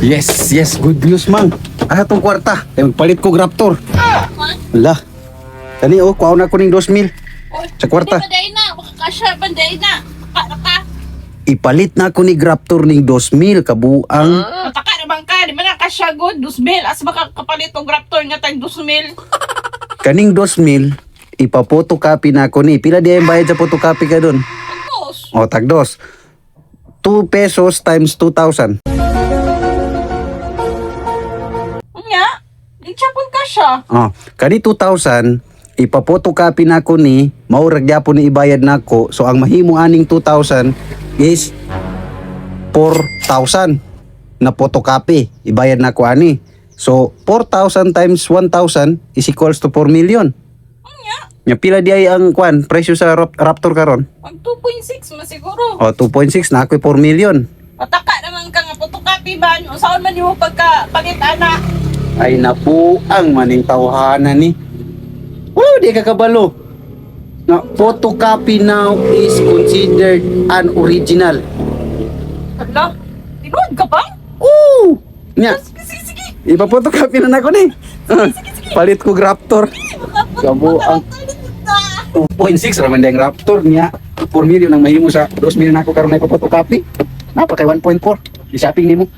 Yes, good news mang. Atong kwarta, kay magpalit ko Raptor. Ala. Kani kuha na ko ning 2,000 sa kwarta. Banday na, makakasya, banday na. Para ka. Ipalit na ako ni Raptor ning 2,000 kabuang. Mataka naman ka, di ba nakasya good, 2,000. Asa makakapalit og Raptor nga tag 2,000? Kaning 2,000 ipa-photocopy na ako ni. Pila di ang bayad sa photocopy ka dun? Tapos, O tagdos. 2 pesos times 2,000. nga, ichapon ka siya. Kani 2,000 ipa-photocopy na ako ni, maurag gyapon ni ibayad nako. So ang mahimo aning 2,000 is 4,000 na photocopy ibayad nako ani. So 4,000 times 1,000 is equals to 4 million. Nga, Nya pila di ay ang presyo sa Raptor karon? pag 2.6 masiguro. O 2.6 na ako 4 million. Mataka naman ka nga, photocopy ba? Saan man yung pagkapalit anak? Ay napuang maning tawhanan ni. Oh, di ka kabalo. Na photocopy now is considered an original. Hala, tinuod ka ba? Oo! Nya, Sige. ipa-photocopy na nako ni. Palit ko Raptor. Kamu ang 2.6 raman dayang Raptor niya. 4 million ang mahimo sa 2 million ako karon na ipa-photocopy. Napa kay 1.4. Di shopping nimo.